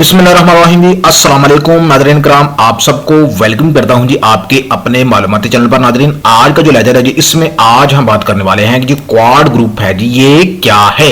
बिस्मिल्लाहिर्रहमानिर्रहीम। अस्सलाम वालेकुम नाज़रीन कराम, आप सबको वेलकम करता हूं जी आपके अपने मालूमाती चैनल पर। नाज़रीन आज का जो लेक्चर है जी, इसमें आज हम बात करने वाले हैं कि जो क्वाड ग्रुप है जी, ये क्या है,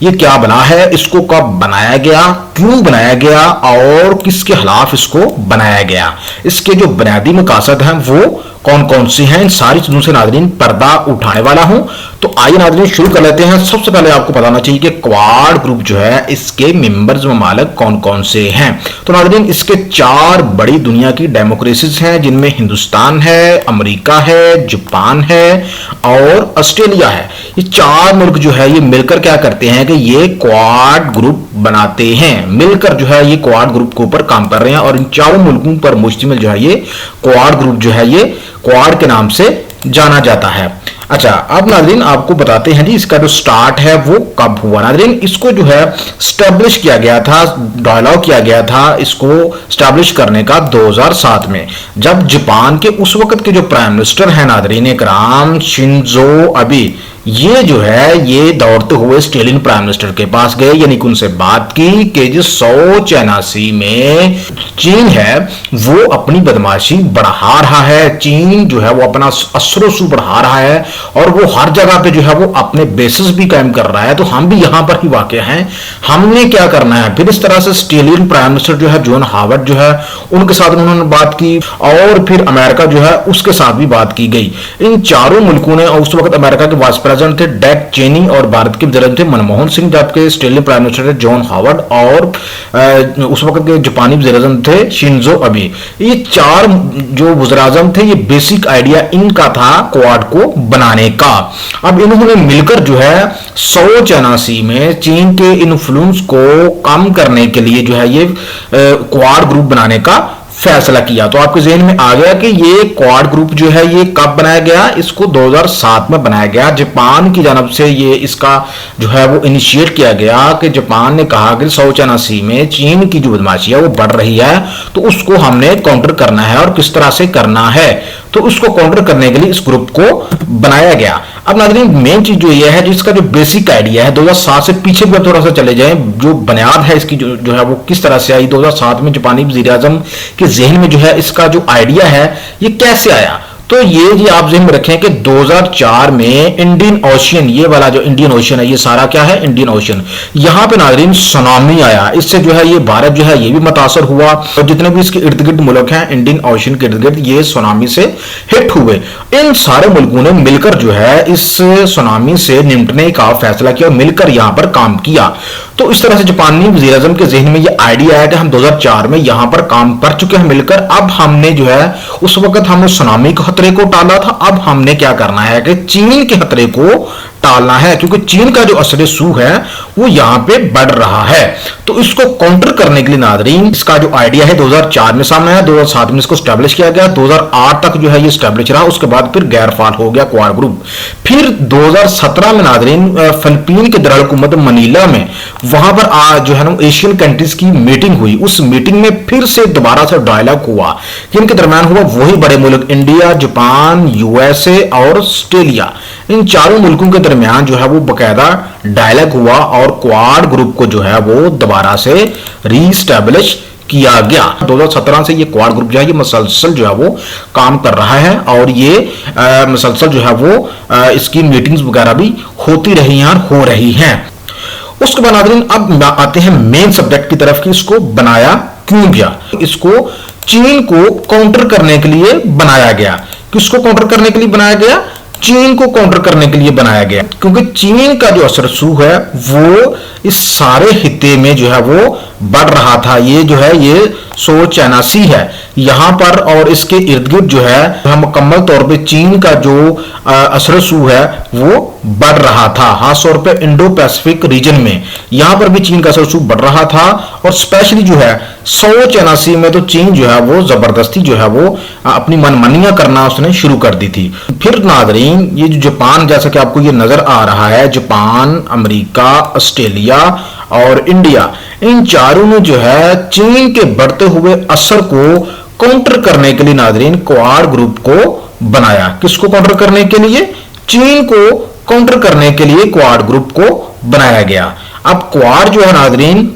ये क्या बना है, इसको कब बनाया गया, क्यों बनाया गया और किसके खिलाफ इसको बनाया गया, इसके जो बुनियादी मकासद हैं वो कौन कौन सी हैं, इन सारी चीजों से नाज़रीन पर्दा उठाने वाला हूं। तो आइए नाज़रीन शुरू कर लेते हैं। सबसे पहले आपको बताना चाहिए कि क्वाड ग्रुप जो है इसके मेंबर्स ममालिक कौन कौन से हैं। तो नाज़रीन इसके चार बड़ी दुनिया की डेमोक्रेसीज हैं, जिनमें हिंदुस्तान है, अमेरिका है, जापान है और ऑस्ट्रेलिया है। ये चार मुल्क जो है ये मिलकर क्या करते हैं कि ये क्वाड ग्रुप बनाते हैं, मिलकर जो है ये क्वाड ग्रुप के ऊपर काम कर रहे हैं और इन चारों मुल्कों पर मुश्तमिल जो है ये क्वाड ग्रुप जो है ये क्वाड के नाम से जाना जाता है। अच्छा, अब नाज़रीन आपको बताते हैं जी इसका जो स्टार्ट है वो कब हुआ। नाज़रीन इसको जो है स्टैब्लिश किया गया था, डायलॉग किया गया था इसको स्टैब्लिश करने का 2007 में, जब जापान के उस वक्त के जो प्राइम मिनिस्टर है नाज़रीन इकराम शिंजो अबे, ये जो है ये दौड़ते हुए स्टेलिन प्राइम मिनिस्टर के पास गए, यानी कि उनसे बात की कि जो 100 चाइना सी में चीन है वो अपनी बदमाशी बढ़ा रहा है, चीन जो है वो अपना असर बढ़ा रहा है और वो हर जगह पे जो है वो अपने बेसिस भी कायम कर रहा है, तो हम भी यहां पर ही वाक़ हैं, हमने क्या करना है। फिर इस तरह से स्टेलिन प्राइम मिनिस्टर जो है जॉन हावर्ड जो है उनके साथ उन्होंने बात की और फिर अमेरिका जो है उसके साथ भी बात की गई। इन चारों मुल्कों ने, उस वक्त अमेरिका के वाइस प्रेसिडेंट थे डेक चेनी और भारत के वज़ीर थे मनमोहन सिंह, जबकि ऑस्ट्रेलियन प्राइम मिनिस्टर थे जॉन हावर्ड और उस वक्त के जापानी वज़ीर आज़म थे शिंजो अबे। ये चार जो वज़ीर आज़म थे, ये बेसिक आइडिया इनका था क्वाड को बनाने का। अब इन्होंने मिलकर जो है 100 चाइना सी में चीन के इन्फ्लुएंस को कम करने के लिए जो है ये क्वाड ग्रुप बनाने का फैसला किया। तो आपके जहन में आ गया कि ये क्वाड ग्रुप जो है ये कब बनाया गया, इसको 2007 में बनाया गया। जापान की जानब से ये इसका जो है वो इनिशिएट किया गया कि जापान ने कहा कि 100 चाइना सी में चीन की जो बदमाशी है वो बढ़ रही है, तो उसको हमने काउंटर करना है और किस तरह से करना है, तो उसको काउंटर करने के लिए इस ग्रुप को बनाया गया। अब नाज़रीन मेन चीज जो ये है, जिसका जो बेसिक आइडिया है 2007 से पीछे भी थोड़ा सा चले जाएं, जो बुनियाद है इसकी जो है वो किस तरह से आई। 2007 में जापानी वज़ीर आज़म के ज़हन में जो है इसका जो आइडिया है ये कैसे आया, तो ये जी आप ज़हन में रखें कि 2004 में इंडियन ओशियन, ये वाला जो इंडियन ओशियन है ये सारा क्या है इंडियन ओशियन, यहां पे नाज़रीन सुनामी आया, इससे जो है ये भारत जो है ये भी मुतासर हुआ और जितने भी इसके इर्द गिर्द मुल्क हैं इंडियन ओशियन के इर्द गिर्द ये सुनामी से हिट हुए। इन सारे मुल्कों ने मिलकर जो है इस सुनामी से निपटने का फैसला किया और मिलकर यहां पर काम किया। तो इस तरह से जापानी वज़ीर आज़म के ज़हन में ये आइडिया है कि हम 2004 में यहां पर काम कर चुके हैं मिलकर, अब हमने जो है उस वक्त हमने सुनामी के खतरे को टाला था, अब हमने क्या करना है कि चीन के खतरे को टालना है, क्योंकि चीन का जो असर सू है वो यहां पे बढ़ रहा है। तो इसको काउंटर करने के लिए नाज़रीन इसका जो आइडिया है 2004 में सामने आया, 2007 में इसको स्टैब्लिश किया गया, 2008 तक जो है ये स्टैब्लिश रहा, उसके बाद फिर गैर फाल हो गया क्वाड ग्रुप। फिर 2017 में नाज़रीन फिलिपीन के दारुल-हुकूमत मनीला में वहां पर जो है ना एशियन कंट्रीज की मीटिंग हुई, उस मीटिंग में फिर से दोबारा से डायलॉग हुआ, जिनके दरमियान हुआ वही बड़े मुल्क इंडिया, जापान, यूएसए और ऑस्ट्रेलिया, इन चारों मुल्कों के दरमियान जो है वो बकायदा डायलॉग हुआ और क्वाड ग्रुप को जो है वो दोबारा से रीस्टैब्लिश किया गया। 2017 से ये क्वाड ग्रुप जो है ये मसलसल जो है वो काम कर रहा है और ये मसलसल जो है वो इसकी मीटिंग्स वगैरह भी होती रही हैं और हो रही हैं। उसके बाद नाज़रीन अब आते हैं मेन सब्जेक्ट की तरफ कि इसको बनाया क्यों गया। इसको चीन को काउंटर करने के लिए बनाया गया। किसको काउंटर करने के लिए बनाया गया? चीन को काउंटर करने के लिए बनाया गया, क्योंकि चीन का जो असर सू है वो इस सारे हिस्से में जो है वो बढ़ रहा था। ये जो है ये 100 चाइना सी है यहां पर और इसके इर्द गिर्द जो है मुकम्मल तौर पे चीन का जो असर सू है वो बढ़ रहा था, खास तौर पे इंडो पैसिफिक रीजन में यहां पर भी चीन का असर सू बढ़ रहा था और स्पेशली जो है 100 चाइना सी में तो चीन जो है वो जबरदस्ती जो है वो अपनी मनमानियां करना उसने शुरू कर दी थी। फिर नाज़रीन ये जो जापान, जैसा कि आपको ये नजर आ रहा है, जापान, अमेरिका, ऑस्ट्रेलिया और इंडिया, इन चारों ने जो है चीन के बढ़ते हुए असर को काउंटर करने के लिए नाज़रीन क्वाड ग्रुप को बनाया। किसको काउंटर करने के लिए? चीन को काउंटर करने के लिए क्वाड ग्रुप को बनाया गया। अब क्वाड जो है नाज़रीन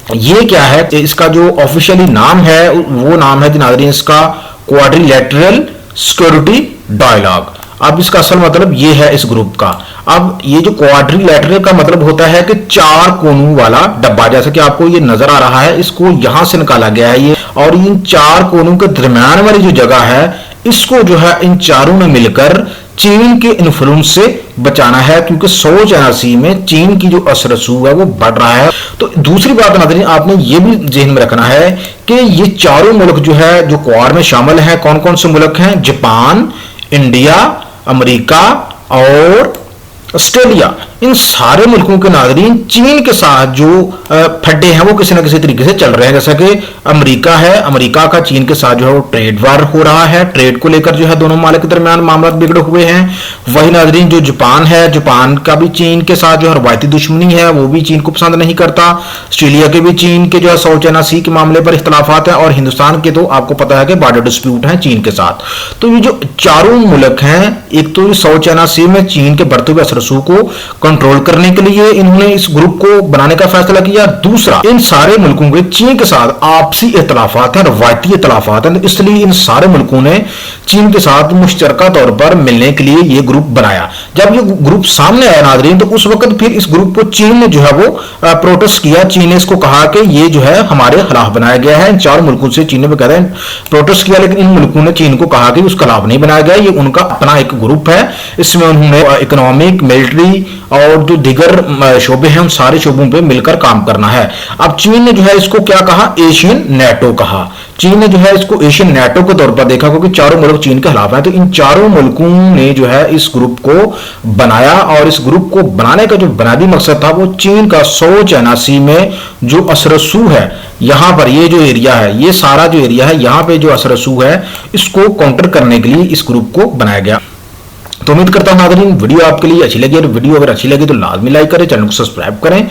ये क्या है, इसका जो ऑफिशियली नाम है वो नाम है नाज़रीन इसका क्वाड्रिलेटरल सिक्योरिटी डायलॉग। अब इसका असल मतलब ये है इस ग्रुप का। अब ये जो क्वाड्रिलेटरल का मतलब होता है कि चार कोनों वाला डब्बा, जैसे कि आपको ये नजर आ रहा है, इसको यहां से निकाला गया है ये, और इन चार कोनों के दरम्यान वाली जो जगह है इसको जो है इन चारों ने मिलकर चीन के इन्फ्लुएंस से बचाना है, क्योंकि साउथ चाइना सी में चीन की जो असर रसूख है वो बढ़ रहा है। तो दूसरी बात नाज़रीन आपने ये भी ज़हन में रखना है कि ये चारों मुल्क जो है जो क्वाड में शामिल हैं, कौन कौन से मुल्क हैं? जापान, इंडिया, अमेरिका और ऑस्ट्रेलिया। इन सारे मुल्कों के नाज़रीन चीन के साथ जो फड्डे हैं वो किसी न किसी तरीके से चल रहे हैं। जैसा कि अमेरिका है, अमेरिका का चीन के साथ जो है वो ट्रेड वार हो रहा है, ट्रेड को लेकर जो है दोनों मालिक के दरमियान मामला बिगड़े हुए हैं। वही नाज़रीन जो जापान है, जापान का भी चीन के साथ जो है रवायती दुश्मनी है, वो भी चीन को पसंद नहीं करता। ऑस्ट्रेलिया के भी चीन के जो है साउथ चाइना सी के मामले पर इख्तलाफात हैं, और हिंदुस्तान के तो आपको पता है कि बॉर्डर डिस्प्यूट है चीन के साथ। तो ये जो चारों मुल्क हैं, एक तो साउथ चाइना सी में चीन के बढ़ते हुए असर रसूख को कंट्रोल करने के लिए इन्होंने इस ग्रुप को बनाने का फैसला किया। दूसरा, इन सारे मुल्कों के चीन के साथ आपसी इख्तलाफात हैं, रवायती इख्तलाफात हैं, इसलिए इन सारे मुल्कों ने चीन के साथ मुश्तरका तौर पर मिलने के लिए ये ग्रुप बनाया। जब ये ग्रुप सामने आया नाज़रीन, तो उस वक्त फिर इस ग्रुप को चीन ने जो है वो प्रोटेस्ट किया। चीन ने इसको कहा कि ये जो है हमारे खिलाफ बनाया गया है। इन चार मुल्कों से चीन ने बकायदा प्रोटेस्ट किया, लेकिन इन मुल्कों ने चीन को कहा कि उसके खिलाफ नहीं बनाया गया, ये उनका अपना एक ग्रुप है। इसमें उन्होंने इकोनॉमिक, मिलिट्री और जो दिगर शोबे हैं उन सारे शोबों पे मिलकर काम करना है। अब चीन ने जो है इसको क्या कहा? एशियन नेटो कहा। चीन ने जो है इसको एशियन नेटो के तौर पर देखा, क्योंकि चारों मुल्क चीन के खिलाफ हैं। तो इन चारों मुल्कों ने जो है इस ग्रुप को बनाया, और इस ग्रुप को बनाने का जो बुनियादी मकसद था वो चीन का साउथ चाइना सी में जो असर रसूख है, यहां पर ये जो एरिया है, ये सारा जो एरिया है यहां पे जो असर रसूख है, इसको काउंटर करने के लिए इस ग्रुप को बनाया गया। तो उम्मीद करता हूं नाज़रीन वीडियो आपके लिए अच्छी लगी, और वीडियो अगर अच्छी लगी तो लाजमी लाइक करें, चैनल को सब्सक्राइब करें